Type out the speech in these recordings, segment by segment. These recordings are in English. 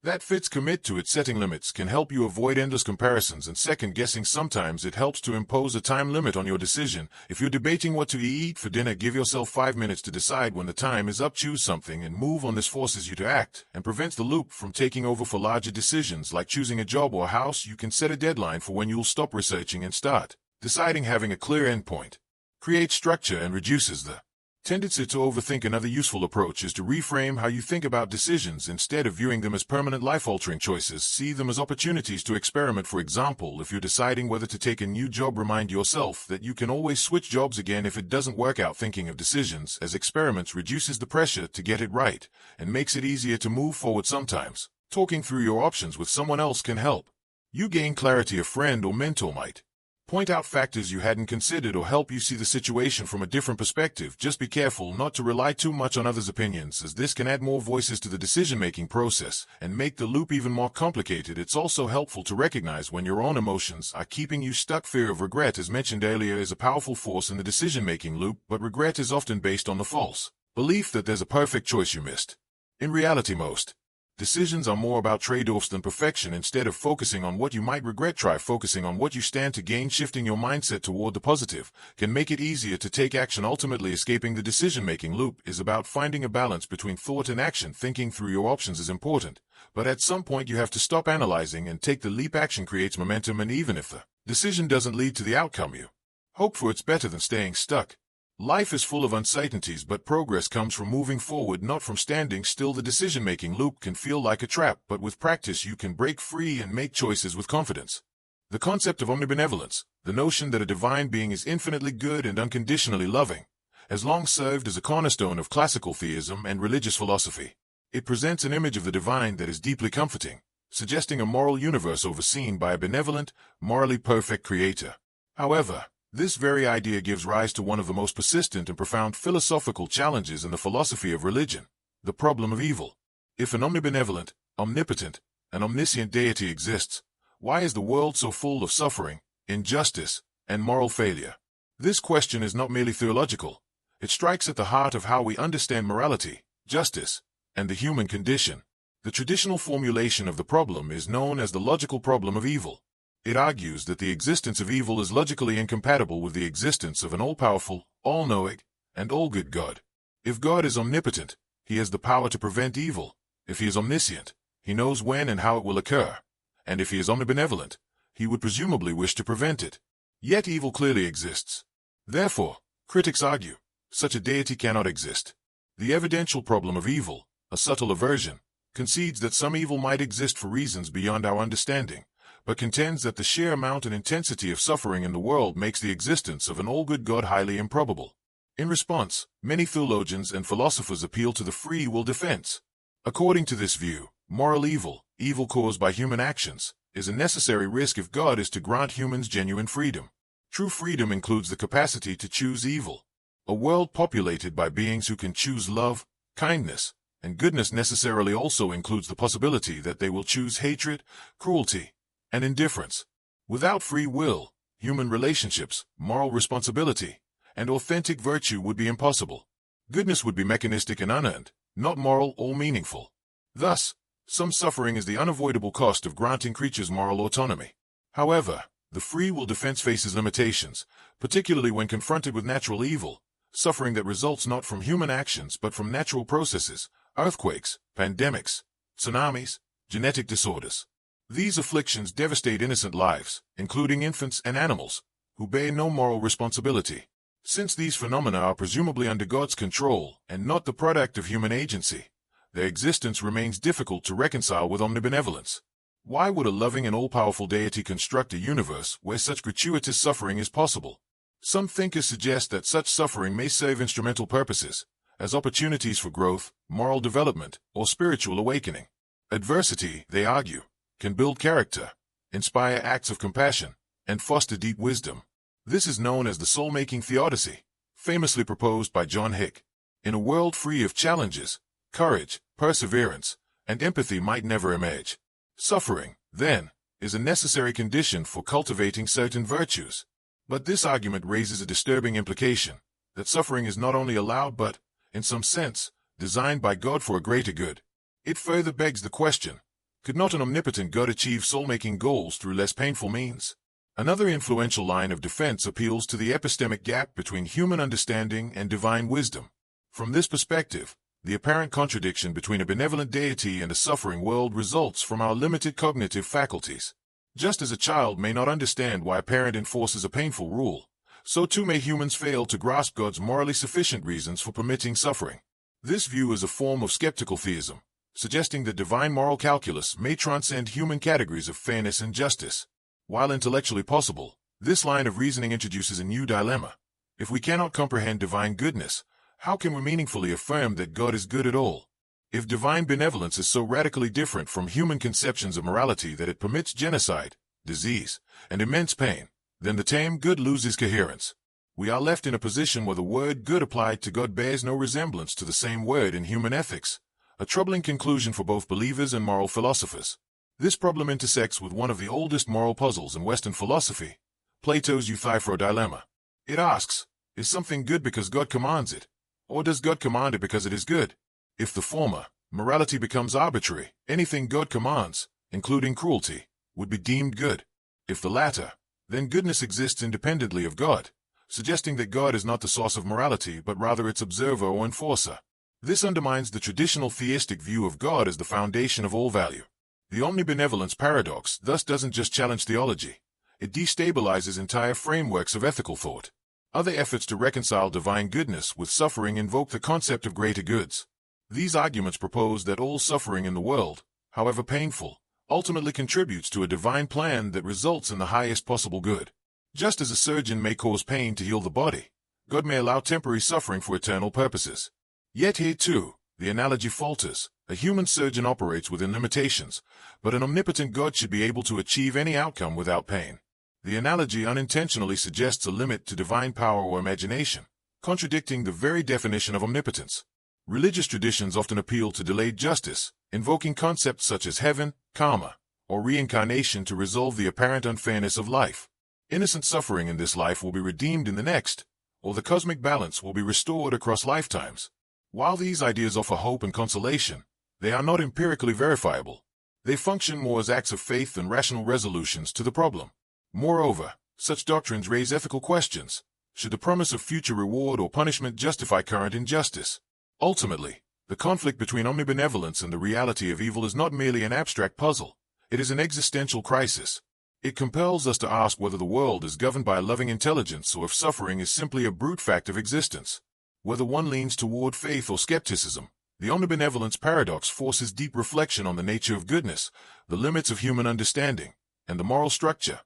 That fits commit to it. Setting limits can help you avoid endless comparisons and second-guessing. Sometimes it helps to impose a time limit on your decision. If you're debating what to eat for dinner, give yourself 5 minutes to decide. When the time is up, choose something and move on. This forces you to act and prevents the loop from taking over. For larger decisions like choosing a job or a house, you can set a deadline for when you'll stop researching and start deciding. Having a clear endpoint creates structure and reduces the tendency to overthink. Another useful approach is to reframe how you think about decisions. Instead of viewing them as permanent life-altering choices, see them as opportunities to experiment. For example, if you're deciding whether to take a new job, remind yourself that you can always switch jobs again if it doesn't work out. Thinking of decisions as experiments reduces the pressure to get it right and makes it easier to move forward. Sometimes talking through your options with someone else can help you gain clarity. A friend or mentor might point out factors you hadn't considered or help you see the situation from a different perspective. Just be careful not to rely too much on others' opinions, as this can add more voices to the decision-making process and make the loop even more complicated. It's also helpful to recognize when your own emotions are keeping you stuck. Fear of regret, as mentioned earlier, is a powerful force in the decision-making loop, but regret is often based on the false belief that there's a perfect choice you missed. In reality, most decisions are more about trade-offs than perfection. Instead of focusing on what you might regret, try focusing on what you stand to gain. Shifting your mindset toward the positive can make it easier to take action. Ultimately, escaping the decision-making loop is about finding a balance between thought and action. Thinking through your options is important, but at some point you have to stop analyzing and take the leap. Action creates momentum, and even if the decision doesn't lead to the outcome you hope for, it's better than staying stuck. Life is full of uncertainties, but progress comes from moving forward, not from standing still. The decision-making loop can feel like a trap, but with practice you can break free and make choices with confidence. The concept of omnibenevolence, the notion that a divine being is infinitely good and unconditionally loving, has long served as a cornerstone of classical theism and religious philosophy. It presents an image of the divine that is deeply comforting, suggesting a moral universe overseen by a benevolent, morally perfect creator. However, this very idea gives rise to one of the most persistent and profound philosophical challenges in the philosophy of religion: the problem of evil. If an omnibenevolent, omnipotent, and omniscient deity exists, why is the world so full of suffering, injustice, and moral failure? This question is not merely theological. It strikes at the heart of how we understand morality, justice, and the human condition. The traditional formulation of the problem is known as the logical problem of evil. It argues that the existence of evil is logically incompatible with the existence of an all-powerful, all-knowing, and all-good God. If God is omnipotent, he has the power to prevent evil. If he is omniscient, he knows when and how it will occur. And if he is omnibenevolent, he would presumably wish to prevent it. Yet evil clearly exists. Therefore, critics argue, such a deity cannot exist. The evidential problem of evil, a subtle aversion, concedes that some evil might exist for reasons beyond our understanding, but contends that the sheer amount and intensity of suffering in the world makes the existence of an all-good God highly improbable. In response, many theologians and philosophers appeal to the free will defense. According to this view, moral evil, evil caused by human actions, is a necessary risk if God is to grant humans genuine freedom. True freedom includes the capacity to choose evil. A world populated by beings who can choose love, kindness, and goodness necessarily also includes the possibility that they will choose hatred, cruelty, and indifference. Without free will, human relationships, moral responsibility, and authentic virtue would be impossible. Goodness would be mechanistic and unearned, not moral or meaningful. Thus, some suffering is the unavoidable cost of granting creatures moral autonomy. However, the free will defense faces limitations, particularly when confronted with natural evil, suffering that results not from human actions but from natural processes, earthquakes, pandemics, tsunamis, genetic disorders. These afflictions devastate innocent lives, including infants and animals, who bear no moral responsibility. Since these phenomena are presumably under God's control and not the product of human agency, their existence remains difficult to reconcile with omnibenevolence. Why would a loving and all-powerful deity construct a universe where such gratuitous suffering is possible? Some thinkers suggest that such suffering may serve instrumental purposes, as opportunities for growth, moral development, or spiritual awakening. Adversity, they argue, can build character, inspire acts of compassion, and foster deep wisdom. This is known as the soul-making theodicy, famously proposed by John Hick. In a world free of challenges, courage, perseverance, and empathy might never emerge. Suffering, then, is a necessary condition for cultivating certain virtues. But this argument raises a disturbing implication, that suffering is not only allowed but, in some sense, designed by God for a greater good. It further begs the question, Could not an omnipotent God achieve soul-making goals through less painful means? Another influential line of defense appeals to the epistemic gap between human understanding and divine wisdom. From this perspective, the apparent contradiction between a benevolent deity and a suffering world results from our limited cognitive faculties. Just as a child may not understand why a parent enforces a painful rule, so too may humans fail to grasp God's morally sufficient reasons for permitting suffering. This view is a form of skeptical theism, suggesting that divine moral calculus may transcend human categories of fairness and justice. While intellectually possible, this line of reasoning introduces a new dilemma. If we cannot comprehend divine goodness, how can we meaningfully affirm that God is good at all? If divine benevolence is so radically different from human conceptions of morality that it permits genocide, disease, and immense pain, then the term good loses coherence. We are left in a position where the word good applied to God bears no resemblance to the same word in human ethics, a troubling conclusion for both believers and moral philosophers. This problem intersects with one of the oldest moral puzzles in Western philosophy, Plato's Euthyphro dilemma. It asks, is something good because God commands it, or does God command it because it is good? If the former, morality becomes arbitrary, anything God commands, including cruelty, would be deemed good. If the latter, then goodness exists independently of God, suggesting that God is not the source of morality but rather its observer or enforcer. This undermines the traditional theistic view of God as the foundation of all value. The omnibenevolence paradox thus doesn't just challenge theology, it destabilizes entire frameworks of ethical thought. Other efforts to reconcile divine goodness with suffering invoke the concept of greater goods. These arguments propose that all suffering in the world, however painful, ultimately contributes to a divine plan that results in the highest possible good. Just as a surgeon may cause pain to heal the body, God may allow temporary suffering for eternal purposes. Yet here too, the analogy falters. A human surgeon operates within limitations, but an omnipotent God should be able to achieve any outcome without pain. The analogy unintentionally suggests a limit to divine power or imagination, contradicting the very definition of omnipotence. Religious traditions often appeal to delayed justice, invoking concepts such as heaven, karma, or reincarnation to resolve the apparent unfairness of life. Innocent suffering in this life will be redeemed in the next, or the cosmic balance will be restored across lifetimes. While these ideas offer hope and consolation, they are not empirically verifiable. They function more as acts of faith than rational resolutions to the problem. Moreover, such doctrines raise ethical questions. Should the promise of future reward or punishment justify current injustice? Ultimately, the conflict between omnibenevolence and the reality of evil is not merely an abstract puzzle. It is an existential crisis. It compels us to ask whether the world is governed by a loving intelligence or if suffering is simply a brute fact of existence. Whether one leans toward faith or skepticism, the omnibenevolence paradox forces deep reflection on the nature of goodness, the limits of human understanding, and the moral structure,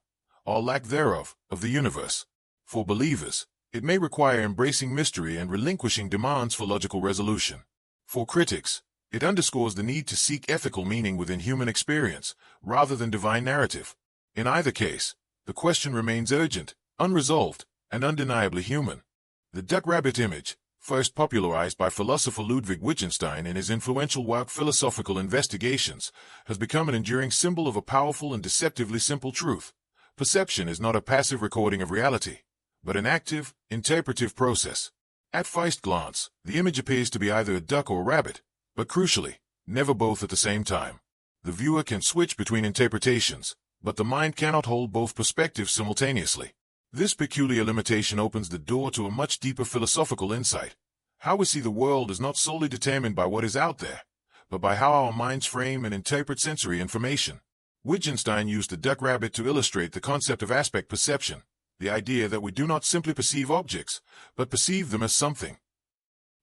or lack thereof, of the universe. For believers, it may require embracing mystery and relinquishing demands for logical resolution. For critics, it underscores the need to seek ethical meaning within human experience, rather than divine narrative. In either case, the question remains urgent, unresolved, and undeniably human. The duck-rabbit image, first popularized by philosopher Ludwig Wittgenstein in his influential work Philosophical Investigations, has become an enduring symbol of a powerful and deceptively simple truth. Perception is not a passive recording of reality, but an active, interpretive process. At first glance, the image appears to be either a duck or a rabbit, but crucially, never both at the same time. The viewer can switch between interpretations, but the mind cannot hold both perspectives simultaneously. This peculiar limitation opens the door to a much deeper philosophical insight. How we see the world is not solely determined by what is out there, but by how our minds frame and interpret sensory information. Wittgenstein used the duck-rabbit to illustrate the concept of aspect perception, the idea that we do not simply perceive objects, but perceive them as something.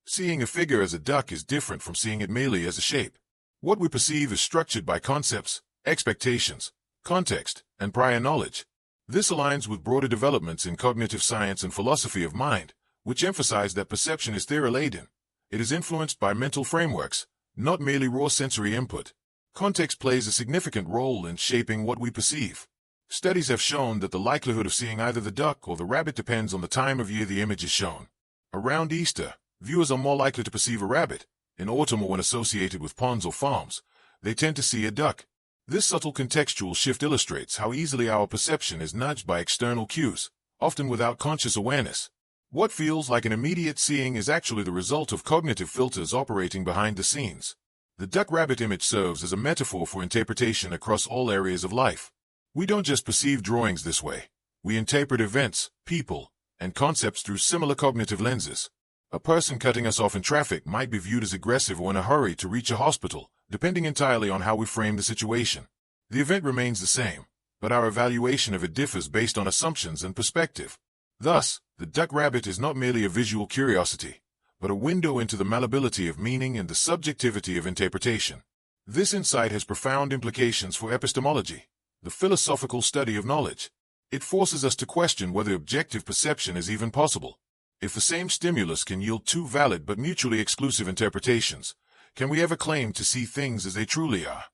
Seeing a figure as a duck is different from seeing it merely as a shape. What we perceive is structured by concepts, expectations, context, and prior knowledge. This aligns with broader developments in cognitive science and philosophy of mind, which emphasize that perception is theory-laden. It is influenced by mental frameworks, not merely raw sensory input. Context plays a significant role in shaping what we perceive. Studies have shown that the likelihood of seeing either the duck or the rabbit depends on the time of year the image is shown. Around Easter, viewers are more likely to perceive a rabbit. In autumn or when associated with ponds or farms, they tend to see a duck. This subtle contextual shift illustrates how easily our perception is nudged by external cues, often without conscious awareness. What feels like an immediate seeing is actually the result of cognitive filters operating behind the scenes. The duck-rabbit image serves as a metaphor for interpretation across all areas of life. We don't just perceive drawings this way. We interpret events, people, and concepts through similar cognitive lenses. A person cutting us off in traffic might be viewed as aggressive or in a hurry to reach a hospital, depending entirely on how we frame the situation. The event remains the same, but our evaluation of it differs based on assumptions and perspective. Thus, the duck-rabbit is not merely a visual curiosity, but a window into the malleability of meaning and the subjectivity of interpretation. This insight has profound implications for epistemology, the philosophical study of knowledge. It forces us to question whether objective perception is even possible. If the same stimulus can yield two valid but mutually exclusive interpretations, can we ever claim to see things as they truly are?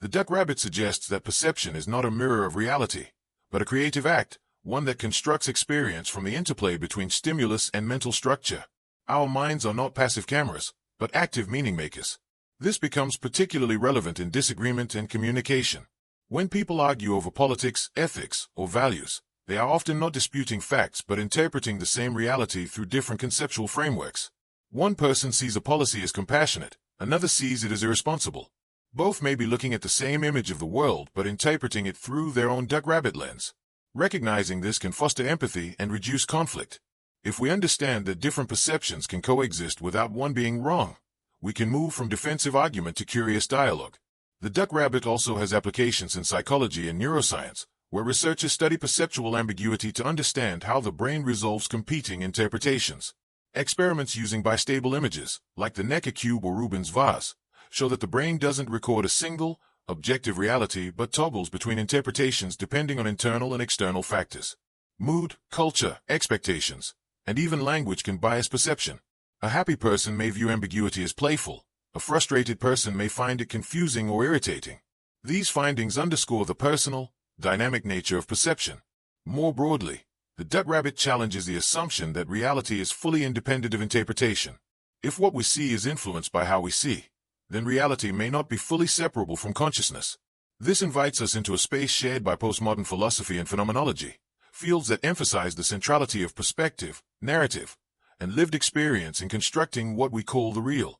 The duck-rabbit suggests that perception is not a mirror of reality, but a creative act, one that constructs experience from the interplay between stimulus and mental structure. Our minds are not passive cameras, but active meaning makers. This becomes particularly relevant in disagreement and communication. When people argue over politics, ethics, or values, they are often not disputing facts but interpreting the same reality through different conceptual frameworks. One person sees a policy as compassionate, another sees it as irresponsible. Both may be looking at the same image of the world but interpreting it through their own duck-rabbit lens. Recognizing this can foster empathy and reduce conflict. If we understand that different perceptions can coexist without one being wrong, we can move from defensive argument to curious dialogue. The duck-rabbit also has applications in psychology and neuroscience, where researchers study perceptual ambiguity to understand how the brain resolves competing interpretations. Experiments using bistable images, like the Necker cube or Rubens vase, show that the brain doesn't record a single, objective reality but toggles between interpretations depending on internal and external factors. Mood, culture, expectations, and even language can bias perception. A happy person may view ambiguity as playful. A frustrated person may find it confusing or irritating. These findings underscore the personal, dynamic nature of perception. More broadly, the duck-rabbit challenges the assumption that reality is fully independent of interpretation. If what we see is influenced by how we see, then reality may not be fully separable from consciousness. This invites us into a space shared by postmodern philosophy and phenomenology, fields that emphasize the centrality of perspective, narrative, and lived experience in constructing what we call the real.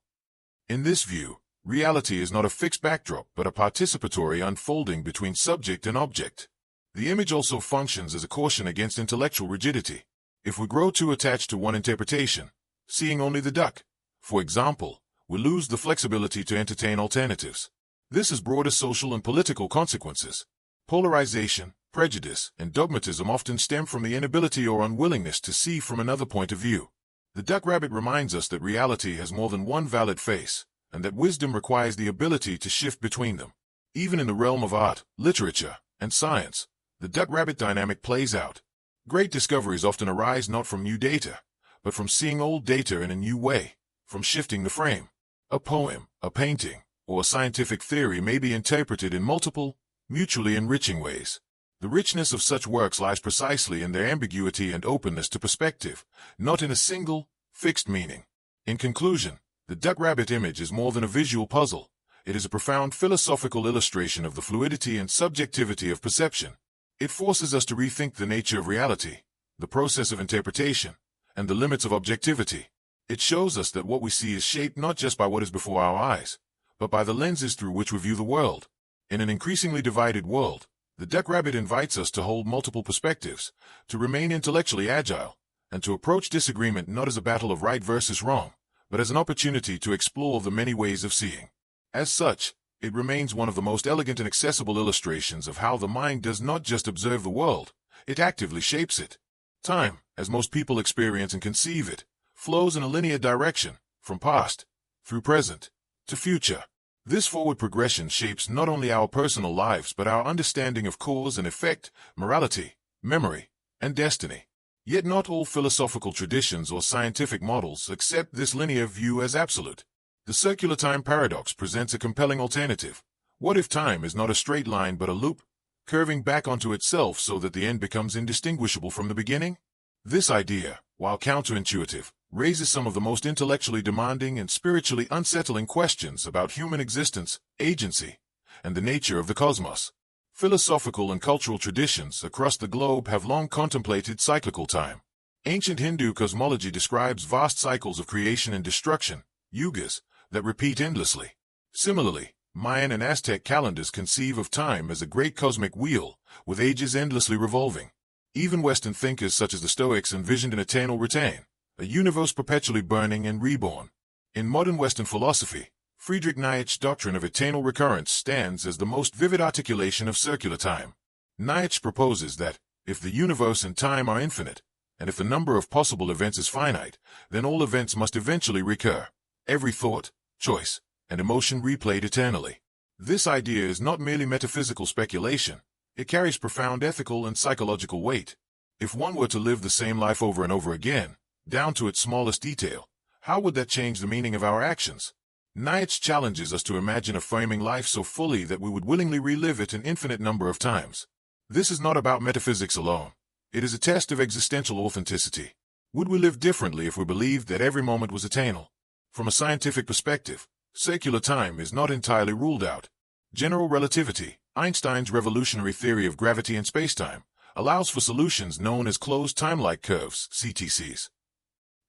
In this view, reality is not a fixed backdrop but a participatory unfolding between subject and object. The image also functions as a caution against intellectual rigidity. If we grow too attached to one interpretation, seeing only the duck, for example, we lose the flexibility to entertain alternatives. This has broader social and political consequences. Polarization, prejudice, and dogmatism often stem from the inability or unwillingness to see from another point of view. The duck-rabbit reminds us that reality has more than one valid face, and that wisdom requires the ability to shift between them. Even in the realm of art, literature, and science, the duck-rabbit dynamic plays out. Great discoveries often arise not from new data, but from seeing old data in a new way, from shifting the frame. A poem, a painting, or a scientific theory may be interpreted in multiple, mutually enriching ways. The richness of such works lies precisely in their ambiguity and openness to perspective, not in a single, fixed meaning. In conclusion, the duck-rabbit image is more than a visual puzzle. It is a profound philosophical illustration of the fluidity and subjectivity of perception. It forces us to rethink the nature of reality, the process of interpretation, and the limits of objectivity. It shows us that what we see is shaped not just by what is before our eyes, but by the lenses through which we view the world. In an increasingly divided world, the duck-rabbit invites us to hold multiple perspectives, to remain intellectually agile, and to approach disagreement not as a battle of right versus wrong, but as an opportunity to explore the many ways of seeing. As such, it remains one of the most elegant and accessible illustrations of how the mind does not just observe the world, it actively shapes it. Time, as most people experience and conceive it, flows in a linear direction, from past, through present, to future. This forward progression shapes not only our personal lives but our understanding of cause and effect, morality, memory, and destiny. Yet not all philosophical traditions or scientific models accept this linear view as absolute. The circular time paradox presents a compelling alternative. What if time is not a straight line but a loop, curving back onto itself so that the end becomes indistinguishable from the beginning? This idea, while counterintuitive, raises some of the most intellectually demanding and spiritually unsettling questions about human existence, agency, and the nature of the cosmos. Philosophical and cultural traditions across the globe have long contemplated cyclical time. Ancient Hindu cosmology describes vast cycles of creation and destruction, yugas, that repeat endlessly. Similarly, Mayan and Aztec calendars conceive of time as a great cosmic wheel, with ages endlessly revolving. Even Western thinkers such as the Stoics envisioned an eternal return, a universe perpetually burning and reborn. In modern Western philosophy, Friedrich Nietzsche's doctrine of eternal recurrence stands as the most vivid articulation of circular time. Nietzsche proposes that, if the universe and time are infinite, and if the number of possible events is finite, then all events must eventually recur, every thought, choice, and emotion replayed eternally. This idea is not merely metaphysical speculation, it carries profound ethical and psychological weight. If one were to live the same life over and over again, down to its smallest detail, how would that change the meaning of our actions? Nietzsche challenges us to imagine affirming life so fully that we would willingly relive it an infinite number of times. This is not about metaphysics alone. It is a test of existential authenticity. Would we live differently if we believed that every moment was eternal? From a scientific perspective, circular time is not entirely ruled out. General relativity, Einstein's revolutionary theory of gravity and spacetime, allows for solutions known as closed time-like curves, CTCs.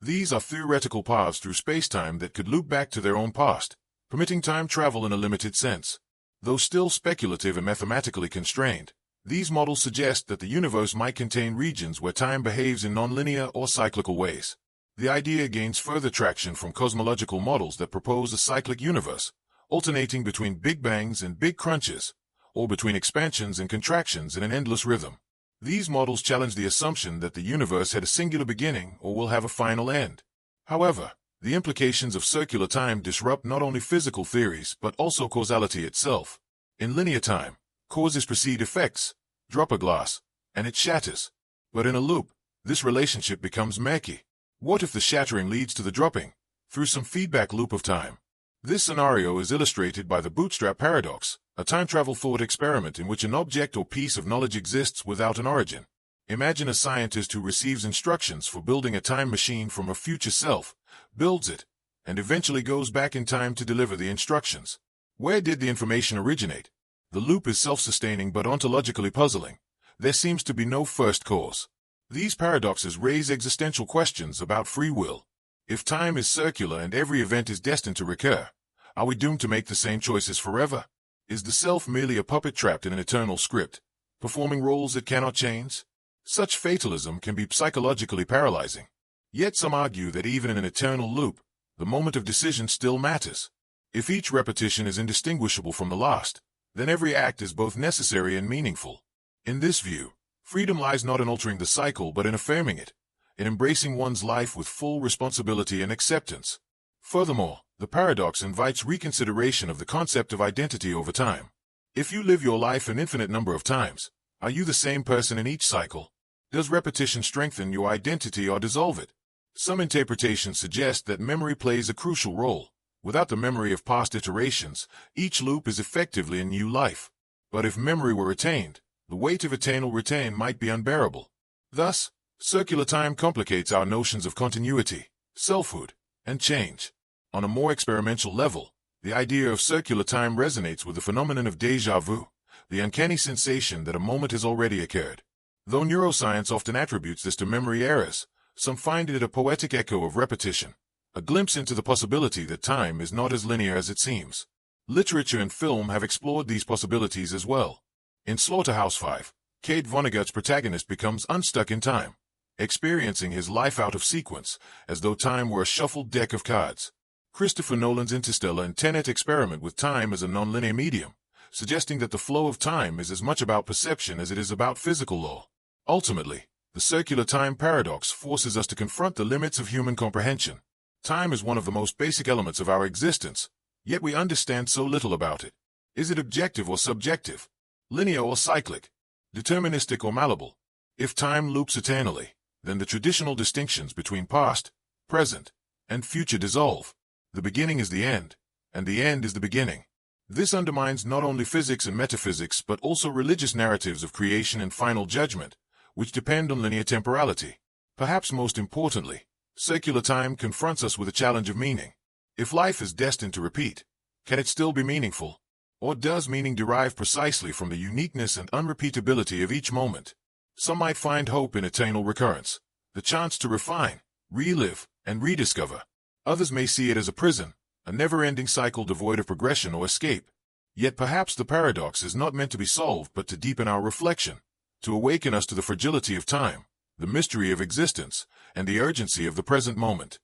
These are theoretical paths through spacetime that could loop back to their own past, permitting time travel in a limited sense. Though still speculative and mathematically constrained, these models suggest that the universe might contain regions where time behaves in nonlinear or cyclical ways. The idea gains further traction from cosmological models that propose a cyclic universe, alternating between big bangs and big crunches, or between expansions and contractions in an endless rhythm. These models challenge the assumption that the universe had a singular beginning or will have a final end. However, the implications of circular time disrupt not only physical theories but also causality itself. In linear time, causes precede effects. Drop a glass, and it shatters. But in a loop, this relationship becomes murky. What if the shattering leads to the dropping, through some feedback loop of time? This scenario is illustrated by the bootstrap paradox, a time-travel thought experiment in which an object or piece of knowledge exists without an origin. Imagine a scientist who receives instructions for building a time machine from a future self, builds it, and eventually goes back in time to deliver the instructions. Where did the information originate? The loop is self-sustaining but ontologically puzzling. There seems to be no first cause. These paradoxes raise existential questions about free will. If time is circular and every event is destined to recur, are we doomed to make the same choices forever? Is the self merely a puppet trapped in an eternal script, performing roles it cannot change? Such fatalism can be psychologically paralyzing. Yet some argue that even in an eternal loop, the moment of decision still matters. If each repetition is indistinguishable from the last, then every act is both necessary and meaningful. In this view, freedom lies not in altering the cycle but in affirming it, in embracing one's life with full responsibility and acceptance. Furthermore, the paradox invites reconsideration of the concept of identity over time. If you live your life an infinite number of times, are you the same person in each cycle? Does repetition strengthen your identity or dissolve it? Some interpretations suggest that memory plays a crucial role. Without the memory of past iterations, each loop is effectively a new life. But if memory were retained, the weight of eternal return might be unbearable. Thus, circular time complicates our notions of continuity, selfhood, and change. On a more experimental level, the idea of circular time resonates with the phenomenon of déjà vu, the uncanny sensation that a moment has already occurred. Though neuroscience often attributes this to memory errors, some find it a poetic echo of repetition, a glimpse into the possibility that time is not as linear as it seems. Literature and film have explored these possibilities as well. In Slaughterhouse-Five, Kate Vonnegut's protagonist becomes unstuck in time, experiencing his life out of sequence, as though time were a shuffled deck of cards. Christopher Nolan's Interstellar and Tenet experiment with time as a nonlinear medium, suggesting that the flow of time is as much about perception as it is about physical law. Ultimately, the circular time paradox forces us to confront the limits of human comprehension. Time is one of the most basic elements of our existence, yet we understand so little about it. Is it objective or subjective? Linear or cyclic? Deterministic or malleable? If time loops eternally, then the traditional distinctions between past, present, and future dissolve. The beginning is the end, and the end is the beginning. This undermines not only physics and metaphysics but also religious narratives of creation and final judgment, which depend on linear temporality. Perhaps most importantly, circular time confronts us with a challenge of meaning. If life is destined to repeat, can it still be meaningful? Or does meaning derive precisely from the uniqueness and unrepeatability of each moment? Some might find hope in eternal recurrence, the chance to refine, relive, and rediscover. Others may see it as a prison, a never-ending cycle devoid of progression or escape. Yet perhaps the paradox is not meant to be solved but to deepen our reflection, to awaken us to the fragility of time, the mystery of existence, and the urgency of the present moment.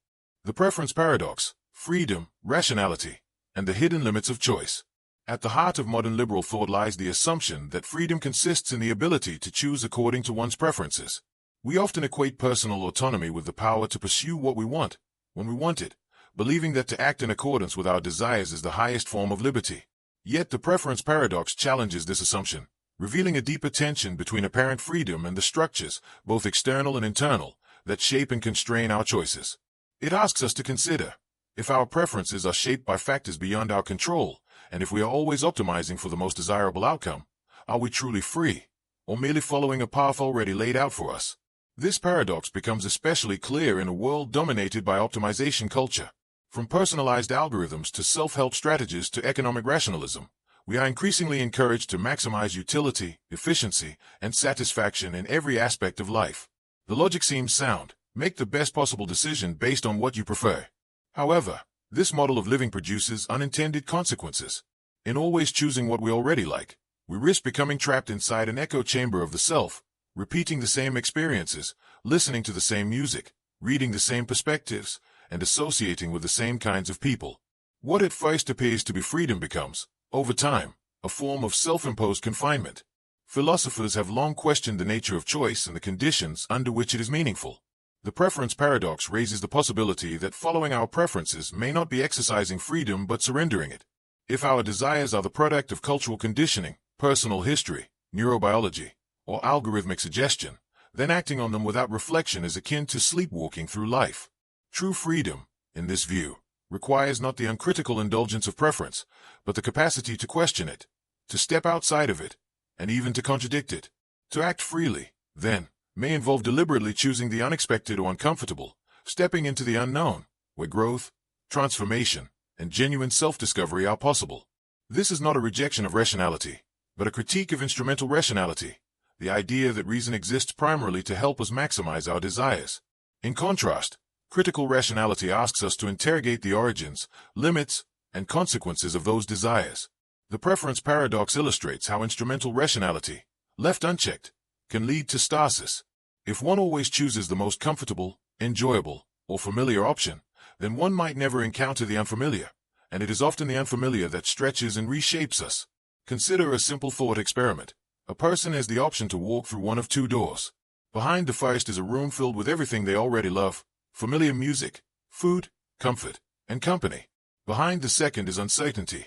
The preference paradox, freedom, rationality, and the hidden limits of choice. At the heart of modern liberal thought lies the assumption that freedom consists in the ability to choose according to one's preferences. We often equate personal autonomy with the power to pursue what we want, when we want it, believing that to act in accordance with our desires is the highest form of liberty. Yet the preference paradox challenges this assumption, revealing a deeper tension between apparent freedom and the structures, both external and internal, that shape and constrain our choices. It asks us to consider, if our preferences are shaped by factors beyond our control, and if we are always optimizing for the most desirable outcome, are we truly free, or merely following a path already laid out for us? This paradox becomes especially clear in a world dominated by optimization culture. From personalized algorithms to self-help strategies to economic rationalism, we are increasingly encouraged to maximize utility, efficiency, and satisfaction in every aspect of life. The logic seems sound: make the best possible decision based on what you prefer. However, this model of living produces unintended consequences. In always choosing what we already like, we risk becoming trapped inside an echo chamber of the self, repeating the same experiences, listening to the same music, reading the same perspectives, and associating with the same kinds of people. What at first appears to be freedom becomes, over time, a form of self-imposed confinement. Philosophers have long questioned the nature of choice and the conditions under which it is meaningful. The preference paradox raises the possibility that following our preferences may not be exercising freedom but surrendering it. If our desires are the product of cultural conditioning, personal history, neurobiology, or algorithmic suggestion, then acting on them without reflection is akin to sleepwalking through life. True freedom, in this view, requires not the uncritical indulgence of preference, but the capacity to question it, to step outside of it, and even to contradict it. To act freely, then, may involve deliberately choosing the unexpected or uncomfortable, stepping into the unknown, where growth, transformation, and genuine self-discovery are possible. This is not a rejection of rationality, but a critique of instrumental rationality, the idea that reason exists primarily to help us maximize our desires. In contrast, critical rationality asks us to interrogate the origins, limits, and consequences of those desires. The preference paradox illustrates how instrumental rationality, left unchecked, can lead to stasis. If one always chooses the most comfortable, enjoyable, or familiar option, then one might never encounter the unfamiliar, and it is often the unfamiliar that stretches and reshapes us. Consider a simple thought experiment. A person has the option to walk through one of two doors. Behind the first is a room filled with everything they already love: familiar music, food, comfort, and company. Behind the second is uncertainty.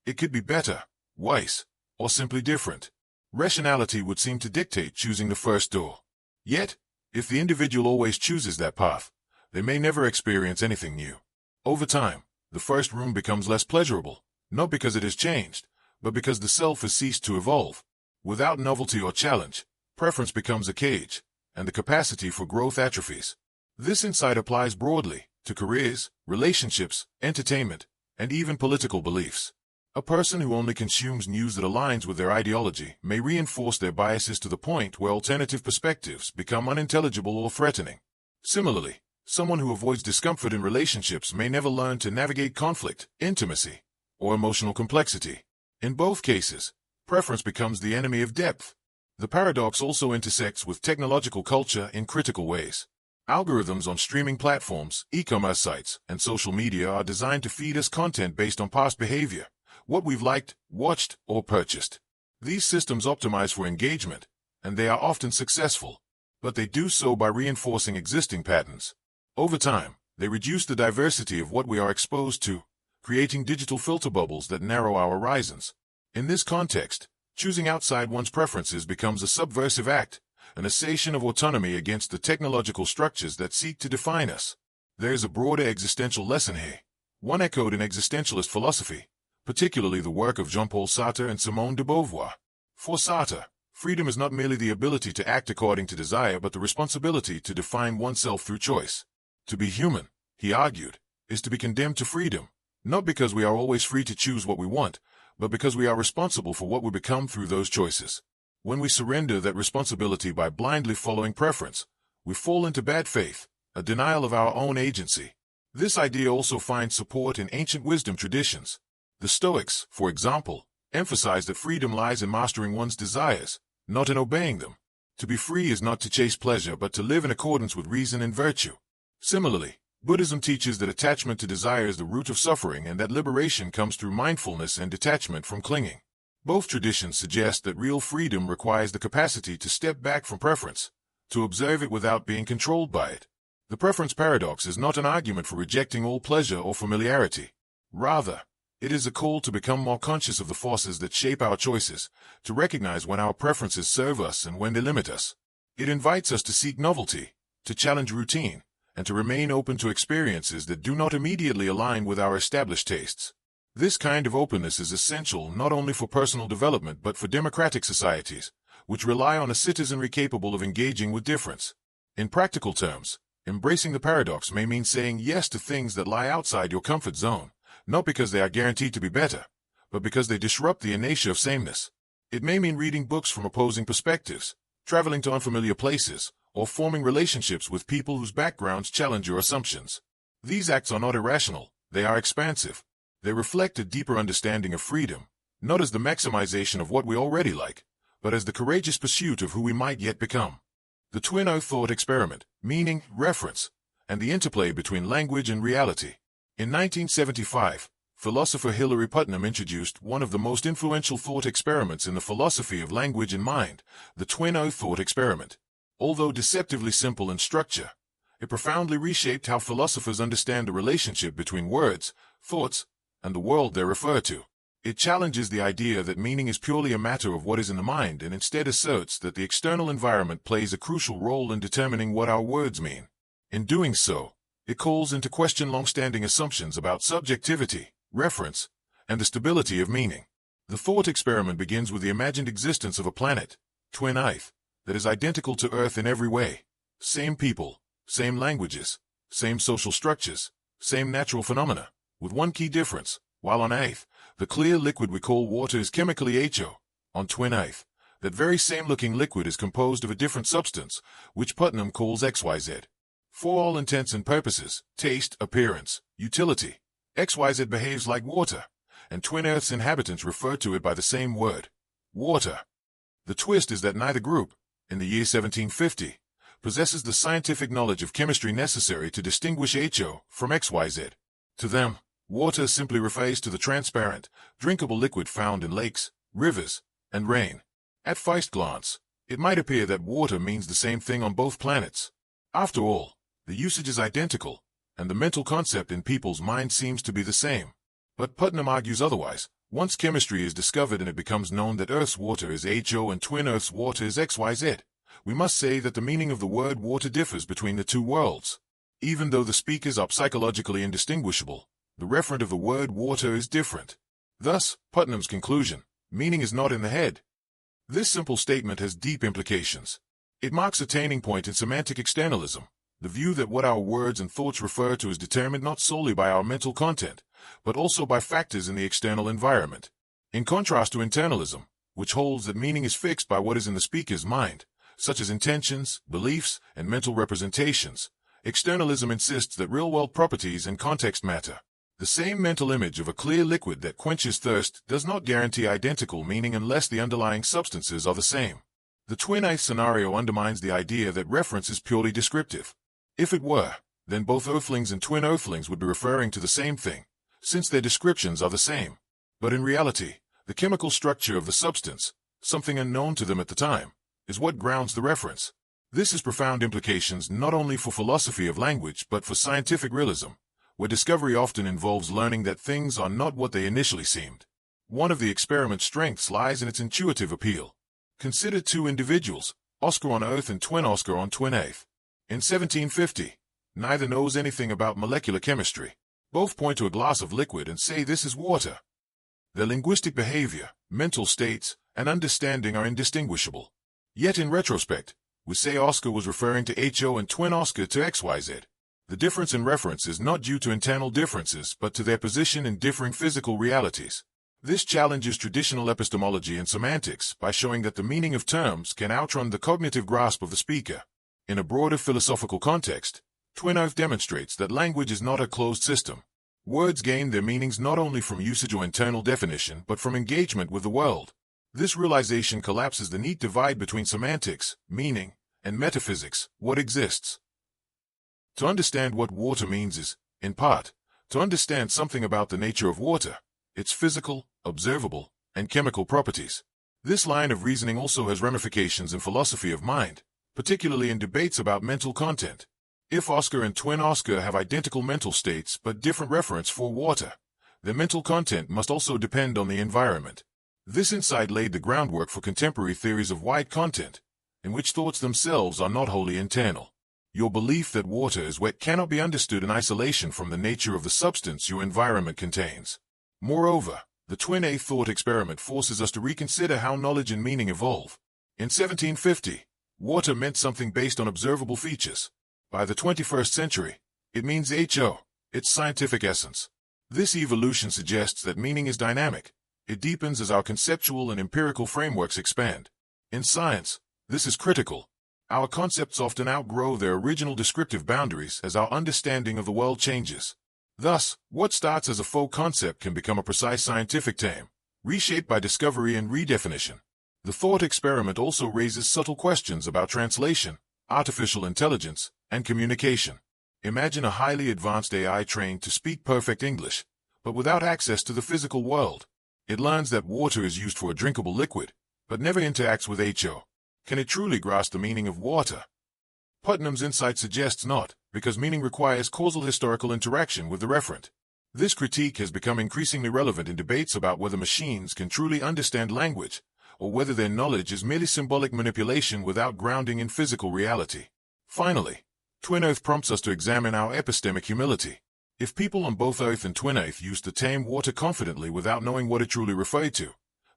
It could be better, worse, or simply different. Rationality would seem to dictate choosing the first door. Yet, if the individual always chooses that path, they may never experience anything new. Over time, the first room becomes less pleasurable, not because it has changed, but because the self has ceased to evolve. Without novelty or challenge, preference becomes a cage, and the capacity for growth atrophies. This insight applies broadly to careers, relationships, entertainment, and even political beliefs. A person who only consumes news that aligns with their ideology may reinforce their biases to the point where alternative perspectives become unintelligible or threatening. Similarly, someone who avoids discomfort in relationships may never learn to navigate conflict, intimacy, or emotional complexity. In both cases, preference becomes the enemy of depth. The paradox also intersects with technological culture in critical ways. Algorithms on streaming platforms, e-commerce sites, and social media are designed to feed us content based on past behavior, what we've liked, watched, or purchased. These systems optimize for engagement, and they are often successful, but they do so by reinforcing existing patterns. Over time, they reduce the diversity of what we are exposed to, creating digital filter bubbles that narrow our horizons. In this context, choosing outside one's preferences becomes a subversive act, an assertion of autonomy against the technological structures that seek to define us. There is a broader existential lesson here, one echoed in existentialist philosophy, particularly the work of Jean-Paul Sartre and Simone de Beauvoir. For Sartre, freedom is not merely the ability to act according to desire but the responsibility to define oneself through choice. To be human, he argued, is to be condemned to freedom, not because we are always free to choose what we want, but because we are responsible for what we become through those choices. When we surrender that responsibility by blindly following preference, we fall into bad faith, a denial of our own agency. This idea also finds support in ancient wisdom traditions. The Stoics, for example, emphasize that freedom lies in mastering one's desires, not in obeying them. To be free is not to chase pleasure but to live in accordance with reason and virtue. Similarly, Buddhism teaches that attachment to desire is the root of suffering and that liberation comes through mindfulness and detachment from clinging. Both traditions suggest that real freedom requires the capacity to step back from preference, to observe it without being controlled by it. The preference paradox is not an argument for rejecting all pleasure or familiarity. Rather, it is a call to become more conscious of the forces that shape our choices, to recognize when our preferences serve us and when they limit us. It invites us to seek novelty, to challenge routine, and to remain open to experiences that do not immediately align with our established tastes. This kind of openness is essential not only for personal development but for democratic societies, which rely on a citizenry capable of engaging with difference. In practical terms, embracing the paradox may mean saying yes to things that lie outside your comfort zone, not because they are guaranteed to be better, but because they disrupt the inertia of sameness. It may mean reading books from opposing perspectives, traveling to unfamiliar places, or forming relationships with people whose backgrounds challenge your assumptions. These acts are not irrational, they are expansive. They reflect a deeper understanding of freedom, not as the maximization of what we already like, but as the courageous pursuit of who we might yet become. The twin O thought experiment, meaning, reference, and the interplay between language and reality. In 1975, philosopher Hilary Putnam introduced one of the most influential thought experiments in the philosophy of language and mind, the twin O thought experiment. Although deceptively simple in structure, it profoundly reshaped how philosophers understand the relationship between words, thoughts, and the world they refer to. It challenges the idea that meaning is purely a matter of what is in the mind and instead asserts that the external environment plays a crucial role in determining what our words mean. In doing so, it calls into question long-standing assumptions about subjectivity, reference, and the stability of meaning. The thought experiment begins with the imagined existence of a planet, twin Earth, that is identical to Earth in every way. Same people, same languages, same social structures, same natural phenomena, with one key difference. While on Earth, the clear liquid we call water is chemically HO. On twin Earth, that very same-looking liquid is composed of a different substance, which Putnam calls XYZ. For all intents and purposes, taste, appearance, utility, XYZ behaves like water, and twin Earth's inhabitants refer to it by the same word, water. The twist is that neither group, in the year 1750, possesses the scientific knowledge of chemistry necessary to distinguish HO from XYZ. To them, water simply refers to the transparent, drinkable liquid found in lakes, rivers, and rain. At first glance, it might appear that water means the same thing on both planets. After all, the usage is identical, and the mental concept in people's minds seems to be the same. But Putnam argues otherwise. Once chemistry is discovered and it becomes known that Earth's water is HO and twin Earth's water is XYZ, we must say that the meaning of the word water differs between the two worlds. Even though the speakers are psychologically indistinguishable, the referent of the word water is different. Thus, Putnam's conclusion, meaning is not in the head. This simple statement has deep implications. It marks a turning point in semantic externalism, the view that what our words and thoughts refer to is determined not solely by our mental content, but also by factors in the external environment. In contrast to internalism, which holds that meaning is fixed by what is in the speaker's mind, such as intentions, beliefs, and mental representations, externalism insists that real-world properties and context matter. The same mental image of a clear liquid that quenches thirst does not guarantee identical meaning unless the underlying substances are the same. The twin Earth scenario undermines the idea that reference is purely descriptive. If it were, then both Earthlings and twin Earthlings would be referring to the same thing, since their descriptions are the same. But in reality, the chemical structure of the substance, something unknown to them at the time, is what grounds the reference. This has profound implications not only for philosophy of language but for scientific realism, where discovery often involves learning that things are not what they initially seemed. One of the experiment's strengths lies in its intuitive appeal. Consider two individuals, Oscar on Earth and twin Oscar on twin Earth. In 1750, neither knows anything about molecular chemistry. Both point to a glass of liquid and say this is water. Their linguistic behavior, mental states, and understanding are indistinguishable. Yet in retrospect, we say Oscar was referring to HO and twin Oscar to XYZ. The difference in reference is not due to internal differences but to their position in differing physical realities. This challenges traditional epistemology and semantics by showing that the meaning of terms can outrun the cognitive grasp of the speaker. In a broader philosophical context, Twin Oath demonstrates that language is not a closed system. Words gain their meanings not only from usage or internal definition, but from engagement with the world. This realization collapses the neat divide between semantics, meaning, and metaphysics, what exists. To understand what water means is, in part, to understand something about the nature of water, its physical, observable, and chemical properties. This line of reasoning also has ramifications in philosophy of mind, particularly in debates about mental content. If Oscar and twin Oscar have identical mental states but different reference for water, their mental content must also depend on the environment. This insight laid the groundwork for contemporary theories of wide content, in which thoughts themselves are not wholly internal. Your belief that water is wet cannot be understood in isolation from the nature of the substance your environment contains. Moreover, the twin A thought experiment forces us to reconsider how knowledge and meaning evolve. In 1750, water meant something based on observable features. By the 21st century, it means HO, its scientific essence. This evolution suggests that meaning is dynamic. It deepens as our conceptual and empirical frameworks expand. In science, this is critical. Our concepts often outgrow their original descriptive boundaries as our understanding of the world changes. Thus, what starts as a faux concept can become a precise scientific term, reshaped by discovery and redefinition. The thought experiment also raises subtle questions about translation, artificial intelligence, and communication. Imagine a highly advanced AI trained to speak perfect English, but without access to the physical world. It learns that water is used for a drinkable liquid, but never interacts with HO. Can it truly grasp the meaning of water? Putnam's insight suggests not, because meaning requires causal historical interaction with the referent. This critique has become increasingly relevant in debates about whether machines can truly understand language, or whether their knowledge is merely symbolic manipulation without grounding in physical reality. Finally, Twin Oath prompts us to examine our epistemic humility. If people on both Oath and Twin Oath used the term water confidently without knowing what it truly referred to,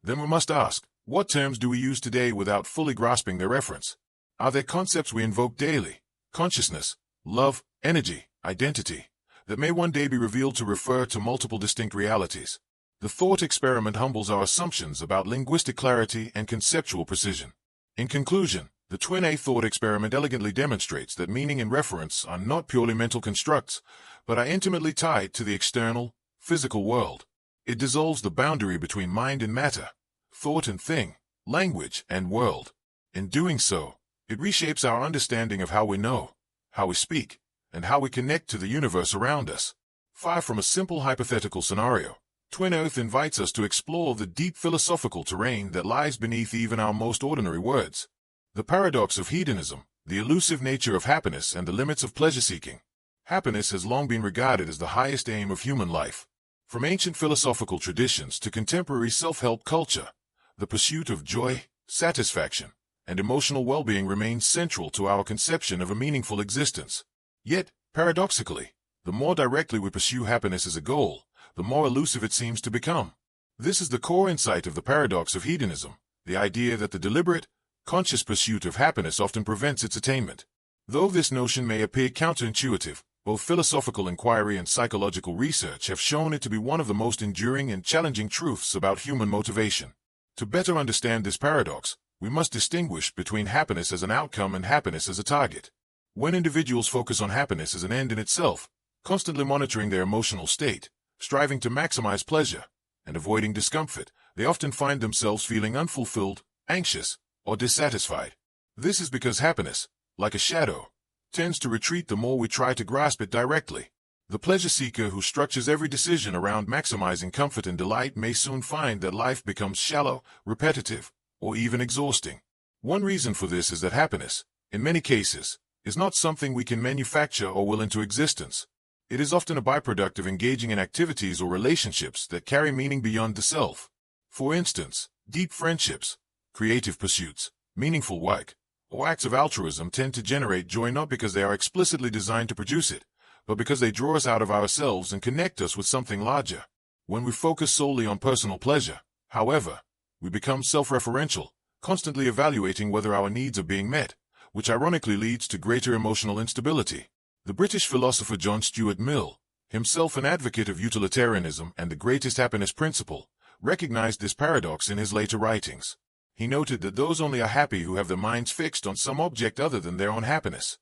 then we must ask, what terms do we use today without fully grasping their reference? Are there concepts we invoke daily, consciousness, love, energy, identity, that may one day be revealed to refer to multiple distinct realities? The thought experiment humbles our assumptions about linguistic clarity and conceptual precision. In conclusion, the Twin A thought experiment elegantly demonstrates that meaning and reference are not purely mental constructs, but are intimately tied to the external, physical world. It dissolves the boundary between mind and matter, thought and thing, language and world. In doing so, it reshapes our understanding of how we know, how we speak, and how we connect to the universe around us. Far from a simple hypothetical scenario, Twin Oath invites us to explore the deep philosophical terrain that lies beneath even our most ordinary words. The paradox of hedonism, the elusive nature of happiness, and the limits of pleasure-seeking. Happiness has long been regarded as the highest aim of human life. From ancient philosophical traditions to contemporary self-help culture, the pursuit of joy, satisfaction, and emotional well-being remains central to our conception of a meaningful existence. Yet, paradoxically, the more directly we pursue happiness as a goal, the more elusive it seems to become. This is the core insight of the paradox of hedonism, the idea that the deliberate, conscious pursuit of happiness often prevents its attainment. Though this notion may appear counterintuitive, both philosophical inquiry and psychological research have shown it to be one of the most enduring and challenging truths about human motivation. To better understand this paradox, we must distinguish between happiness as an outcome and happiness as a target. When individuals focus on happiness as an end in itself, constantly monitoring their emotional state, striving to maximize pleasure, and avoiding discomfort, they often find themselves feeling unfulfilled, anxious, or dissatisfied. This is because happiness, like a shadow, tends to retreat the more we try to grasp it directly. The pleasure seeker who structures every decision around maximizing comfort and delight may soon find that life becomes shallow, repetitive, or even exhausting. One reason for this is that happiness, in many cases, is not something we can manufacture or will into existence. It is often a byproduct of engaging in activities or relationships that carry meaning beyond the self. For instance, deep friendships, creative pursuits, meaningful work, or acts of altruism tend to generate joy not because they are explicitly designed to produce it, but because they draw us out of ourselves and connect us with something larger. When we focus solely on personal pleasure, however, we become self-referential, constantly evaluating whether our needs are being met, which ironically leads to greater emotional instability. The British philosopher John Stuart Mill, himself an advocate of utilitarianism and the greatest happiness principle, recognized this paradox in his later writings. He noted that those only are happy who have their minds fixed on some object other than their own happiness.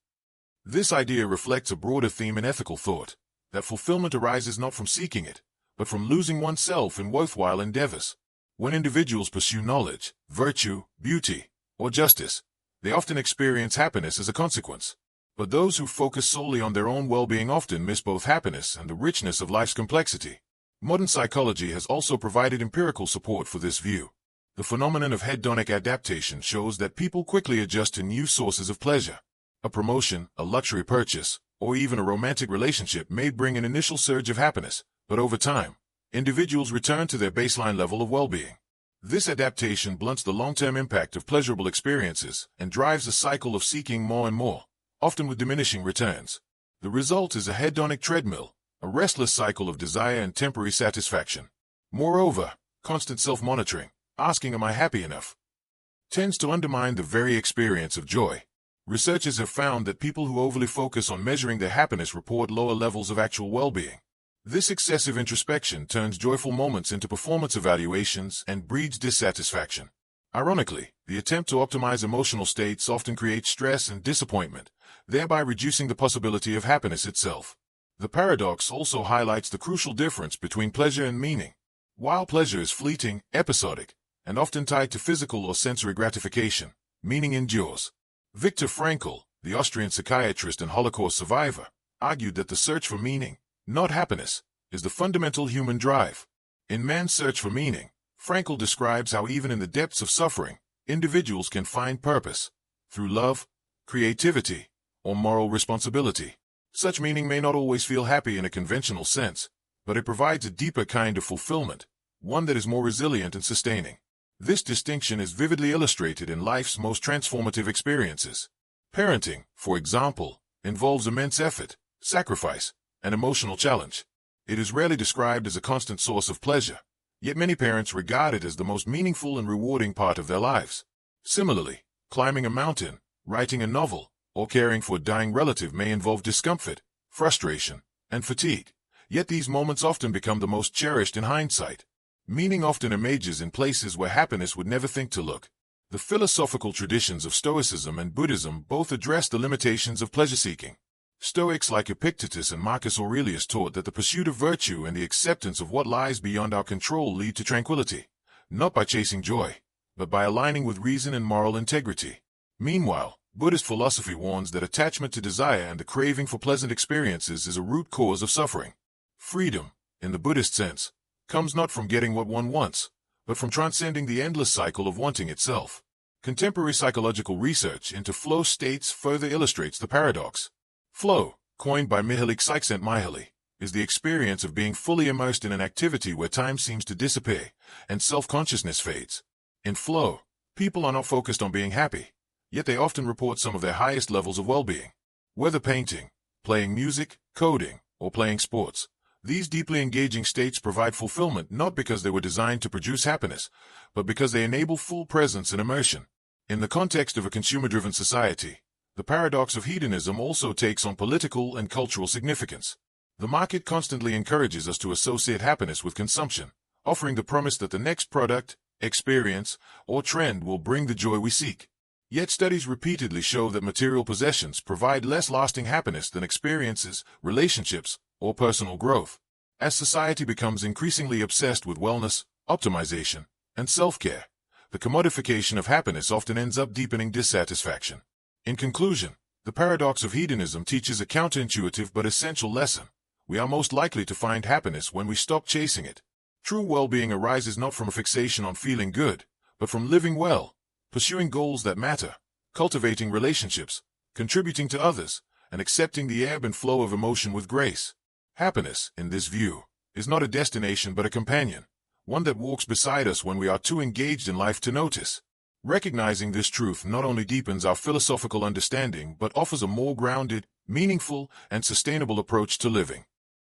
This idea reflects a broader theme in ethical thought, that fulfillment arises not from seeking it, but from losing oneself in worthwhile endeavors. When individuals pursue knowledge, virtue, beauty, or justice, they often experience happiness as a consequence. But those who focus solely on their own well-being often miss both happiness and the richness of life's complexity. Modern psychology has also provided empirical support for this view. The phenomenon of hedonic adaptation shows that people quickly adjust to new sources of pleasure. A promotion, a luxury purchase, or even a romantic relationship may bring an initial surge of happiness, but over time, individuals return to their baseline level of well-being. This adaptation blunts the long-term impact of pleasurable experiences and drives a cycle of seeking more and more, often with diminishing returns. The result is a hedonic treadmill, a restless cycle of desire and temporary satisfaction. Moreover, constant self-monitoring, asking "Am I happy enough?" tends to undermine the very experience of joy. Researchers have found that people who overly focus on measuring their happiness report lower levels of actual well-being. This excessive introspection turns joyful moments into performance evaluations and breeds dissatisfaction. Ironically, the attempt to optimize emotional states often creates stress and disappointment, thereby reducing the possibility of happiness itself. The paradox also highlights the crucial difference between pleasure and meaning. While pleasure is fleeting, episodic, and often tied to physical or sensory gratification, meaning endures. Viktor Frankl, the Austrian psychiatrist and Holocaust survivor, argued that the search for meaning, not happiness, is the fundamental human drive. In Man's Search for Meaning, Frankl describes how even in the depths of suffering, individuals can find purpose, through love, creativity, or moral responsibility. Such meaning may not always feel happy in a conventional sense, but it provides a deeper kind of fulfillment, one that is more resilient and sustaining. This distinction is vividly illustrated in life's most transformative experiences. Parenting, for example, involves immense effort, sacrifice, and emotional challenge. It is rarely described as a constant source of pleasure, yet many parents regard it as the most meaningful and rewarding part of their lives. Similarly, climbing a mountain, writing a novel, or caring for a dying relative may involve discomfort, frustration, and fatigue, yet these moments often become the most cherished in hindsight. Meaning often emerges in places where happiness would never think to look. The philosophical traditions of Stoicism and Buddhism both address the limitations of pleasure-seeking. Stoics like Epictetus and Marcus Aurelius taught that the pursuit of virtue and the acceptance of what lies beyond our control lead to tranquility, not by chasing joy, but by aligning with reason and moral integrity. Meanwhile, Buddhist philosophy warns that attachment to desire and the craving for pleasant experiences is a root cause of suffering. Freedom, in the Buddhist sense, comes not from getting what one wants, but from transcending the endless cycle of wanting itself. Contemporary psychological research into flow states further illustrates the paradox. Flow, coined by Mihaly Csikszentmihalyi, is the experience of being fully immersed in an activity where time seems to disappear and self-consciousness fades. In flow, people are not focused on being happy, yet they often report some of their highest levels of well-being. Whether painting, playing music, coding, or playing sports, these deeply engaging states provide fulfillment not because they were designed to produce happiness, but because they enable full presence and immersion. In the context of a consumer-driven society, the paradox of hedonism also takes on political and cultural significance. The market constantly encourages us to associate happiness with consumption, offering the promise that the next product, experience, or trend will bring the joy we seek. Yet studies repeatedly show that material possessions provide less lasting happiness than experiences, relationships, or personal growth. As society becomes increasingly obsessed with wellness, optimization, and self-care, the commodification of happiness often ends up deepening dissatisfaction. In conclusion, the paradox of hedonism teaches a counterintuitive but essential lesson. We are most likely to find happiness when we stop chasing it. True well-being arises not from a fixation on feeling good, but from living well, pursuing goals that matter, cultivating relationships, contributing to others, and accepting the ebb and flow of emotion with grace. Happiness, in this view, is not a destination but a companion, one that walks beside us when we are too engaged in life to notice. Recognizing this truth not only deepens our philosophical understanding but offers a more grounded, meaningful, and sustainable approach to living.